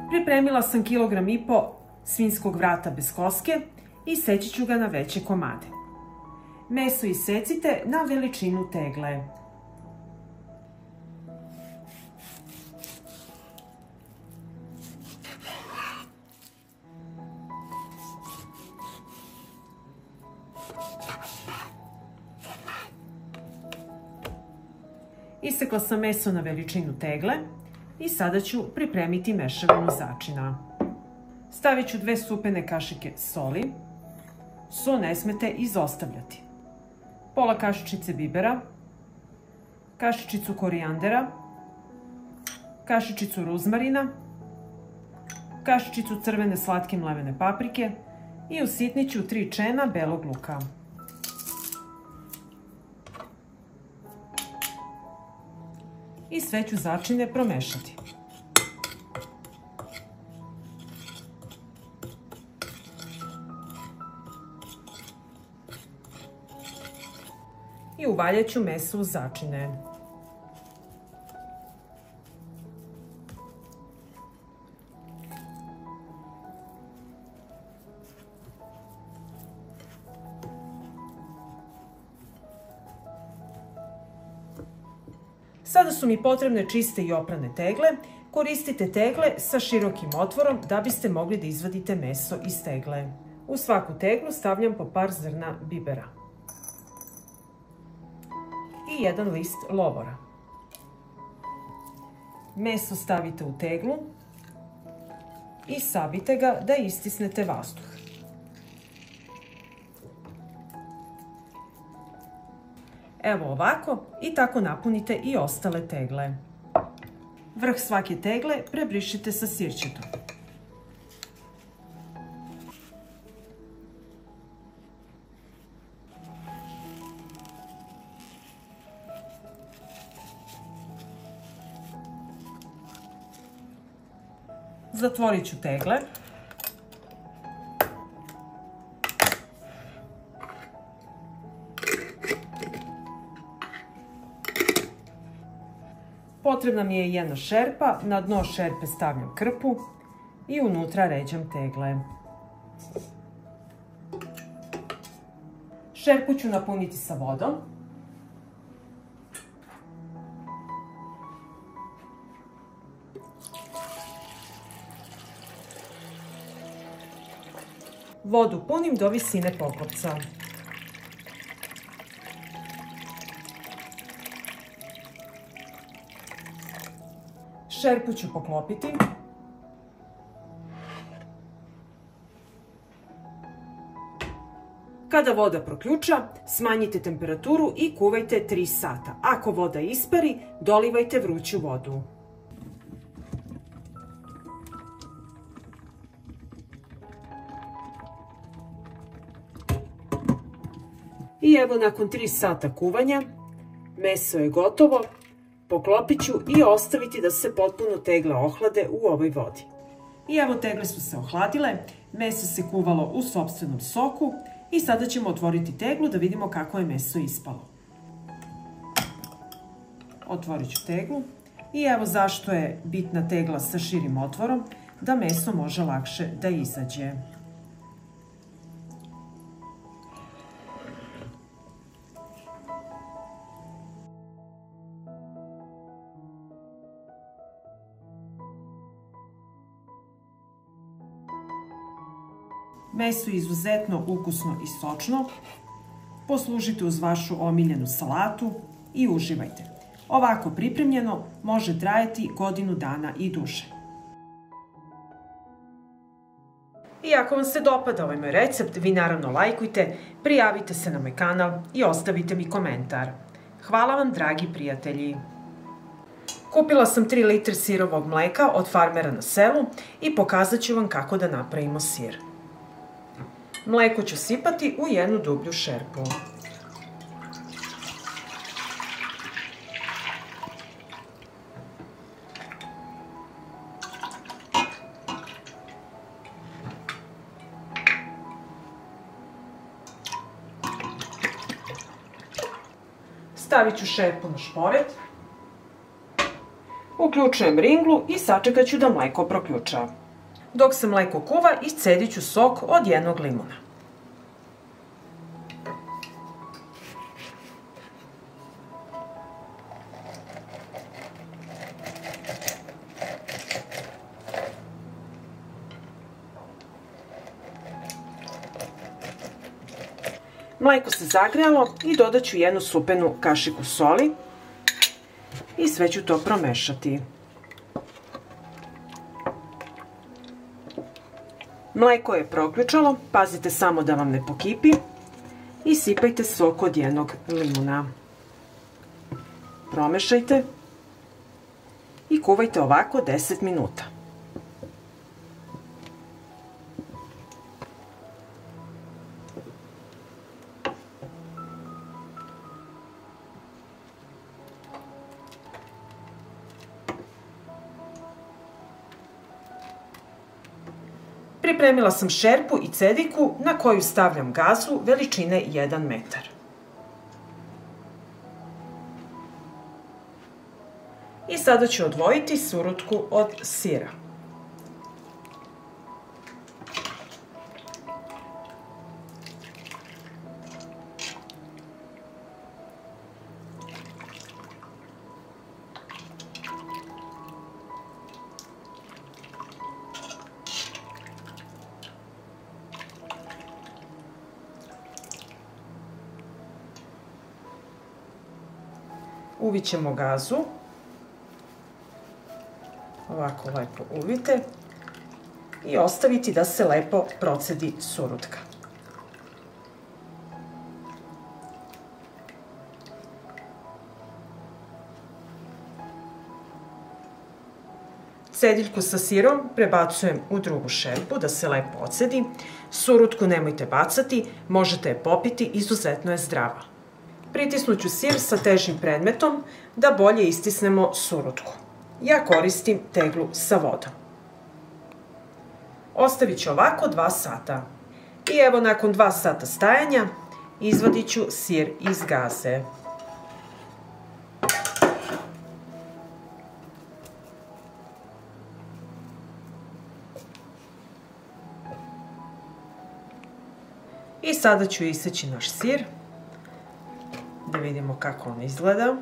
Pripremila sam 1,5 kg svinjskog vrata bez koske i seći ću ga na veće komade. Meso isecite na veličinu tegle. Isekla sam meso na veličinu tegle i sada ću pripremiti mešavinu začina. Stavit ću 2 supene kašike soli, so ne smete izostavljati, pola kašičice bibera, kašičicu korijandera, kašičicu ruzmarina, kašičicu crvene slatke mlevene paprike i usitnit ću 3 čena belog luka. I sve ću začine promešati. I uvaljat ću meso u začine. Sada su mi potrebne čiste i oprane tegle. Koristite tegle sa širokim otvorom da biste mogli da izvadite meso iz tegle. U svaku teglu stavljam po par zrna bibera i 1 list lovora. Meso stavite u teglu i sabite ga da istisnete vazduh. Evo ovako i tako napunite i ostale tegle. Vrh svake tegle prebrišite sa sirćetom. Zatvorit ću tegle. Potrebna mi je 1 šerpa, na dno šerpe stavljam krpu i unutra ređam tegle. Šerpu ću napuniti sa vodom. Vodu punim do visine poklopca. Šerpu ću poklopiti. Kada voda proključa, smanjite temperaturu i kuvajte 3 sata. Ako voda ispari, dolivajte vruću vodu. I evo nakon 3 sata kuvanja, meso je gotovo. Poklopit ću i ostaviti da se potpuno tegle ohlade u ovoj vodi. I evo tegle su se ohladile, meso se kuvalo u sopstvenom soku i sada ćemo otvoriti teglu da vidimo kako je meso ispalo. Otvorit ću teglu i evo zašto je bitna tegla sa širim otvorom, da meso može lakše da izađe. Meso je izuzetno ukusno i sočno. Poslužite uz vašu omiljenu salatu i uživajte. Ovako pripremljeno može trajati godinu dana i duže. I ako vam se dopada ovaj moj recept, vi naravno lajkujte, prijavite se na moj kanal i ostavite mi komentar. Hvala vam, dragi prijatelji! Kupila sam 3 litre sirovog mleka od farmera na selu i pokazat ću vam kako da napravimo sir. Mleko ću sipati u jednu dublju šerpu. Stavit ću šerpu na šporet. Uključujem ringlu i sačekat ću da mleko proključa. Dok se mleko kuva, iscedit ću sok od jednog limuna. Mleko se zagrejalo i dodat ću jednu supenu kašiku soli i sve ću to promešati. Mleko je proključalo, pazite samo da vam ne pokipi i sipajte sok od jednog limuna. Promešajte i kuvajte ovako 10 minuta. Pripremila sam šerpu i cediku na koju stavljam gazu veličine 1 metar. I sada ću odvojiti surutku od sira. Uvit ćemo gazu, ovako lepo uvite i ostaviti da se lepo procedi surutka. Cediljku sa sirom prebacujem u drugu šerpu da se lepo ocedi. Surutku nemojte bacati, možete je popiti, izuzetno je zdrava. Pritisnut ću sir sa težim predmetom da bolje istisnemo surutku. Ja koristim teglu sa vodom. Ostavit ću ovako 2 sata. I evo nakon 2 sata stajanja izvadit ću sir iz gaze. I sada ću iseći naš sir. Da vidimo kako on izgleda.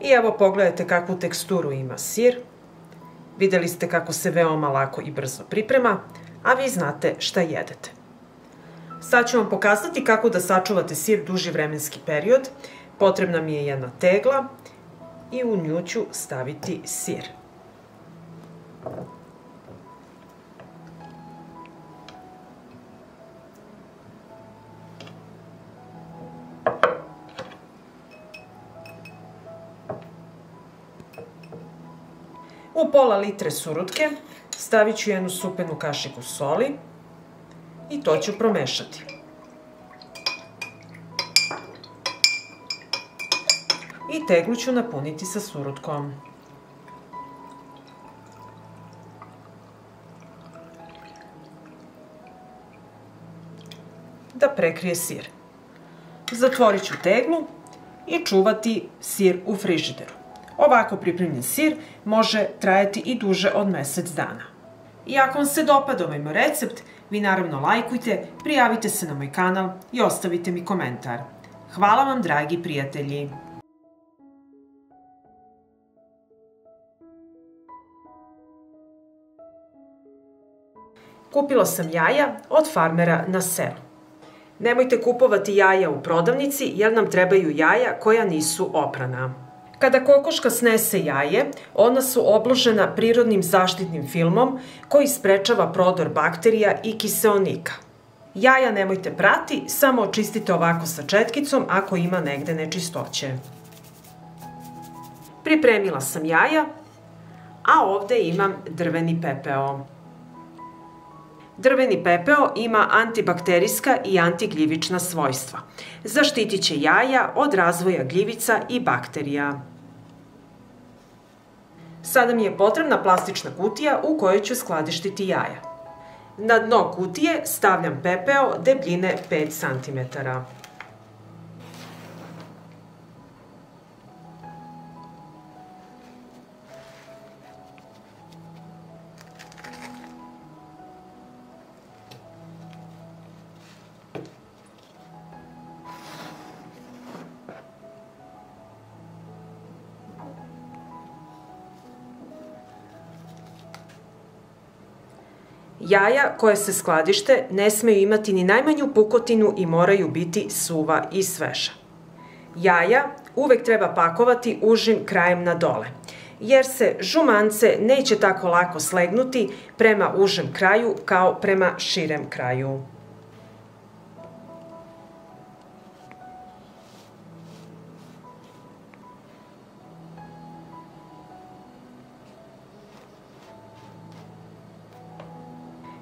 I evo pogledajte kakvu teksturu ima sir. Vidjeli ste kako se veoma lako i brzo priprema, a vi znate šta jedete. Sad ću vam pokazati kako da sačuvate sir duži vremenski period. Potrebna mi je jedna tegla i u nju ću staviti sir. U pola litre surutke stavit ću jednu supenu kašiku soli i to ću promešati. I teglu ću napuniti sa surutkom. Da prekrije sir. Zatvorit ću teglu i čuvati sir u frižideru. Ovako pripremljen sir može trajati i duže od mjesec dana. I ako vam se dopada ovaj moj recept, vi naravno lajkujte, prijavite se na moj kanal i ostavite mi komentar. Hvala vam, dragi prijatelji! Kupila sam jaja od farmera na selu. Nemojte kupovati jaja u prodavnici jer nam trebaju jaja koja nisu oprana. Kada kokoška snese jaje, ona su obložena prirodnim zaštitnim filmom koji sprečava prodor bakterija i kiseonika. Jaja nemojte prati, samo očistite ovako sa četkicom ako ima negde nečistoće. Pripremila sam jaja, a ovde imam drveni pepeo. Drveni pepeo ima antibakterijska i antigljivična svojstva. Zaštitit će jaja od razvoja gljivica i bakterija. Sada mi je potrebna plastična kutija u kojoj ću skladištiti jaja. Na dno kutije stavljam pepeo debljine 5 cm. Jaja koje se skladište ne smeju imati ni najmanju pukotinu i moraju biti suva i sveža. Jaja uvek treba pakovati užim krajem na dole, jer se žumance neće tako lako slegnuti prema užem kraju kao prema širem kraju.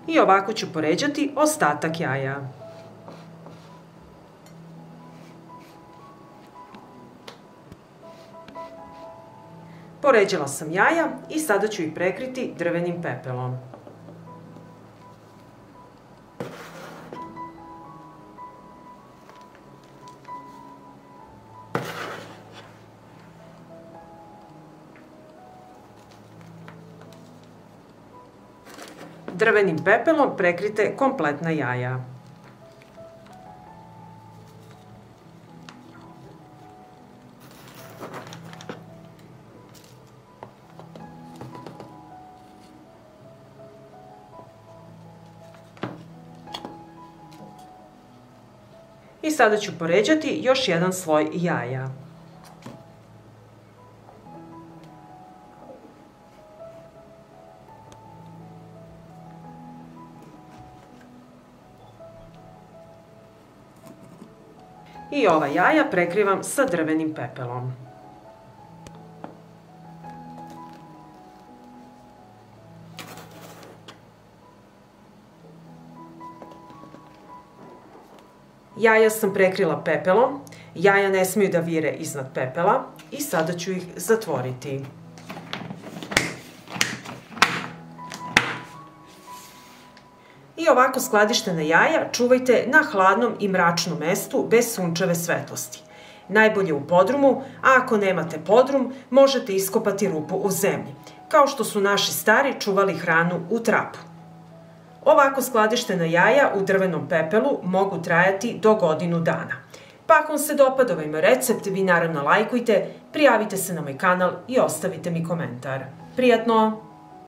I ovako ću poređati ostatak jaja. Poređala sam jaja i sada ću ih prekriti drvenim pepelom. Drvenim pepelom prekrite kompletna jaja. I sada ću poređati još jedan sloj jaja. I ova jaja prekrivam sa drvenim pepelom. Jaja sam prekrila pepelom, jaja ne smiju da vire iznad pepela i sada ću ih zatvoriti. I ovako skladištena jaja čuvajte na hladnom i mračnom mestu bez sunčeve svetlosti. Najbolje u podrumu, a ako nemate podrum, možete iskopati rupu u zemlji, kao što su naši stari čuvali hranu u trapu. Ovako skladištena jaja u drvenom pepelu mogu trajati do godinu dana. Pa ako vam se dopada ovaj moj recept, vi naravno lajkujte, prijavite se na moj kanal i ostavite mi komentar. Prijatno!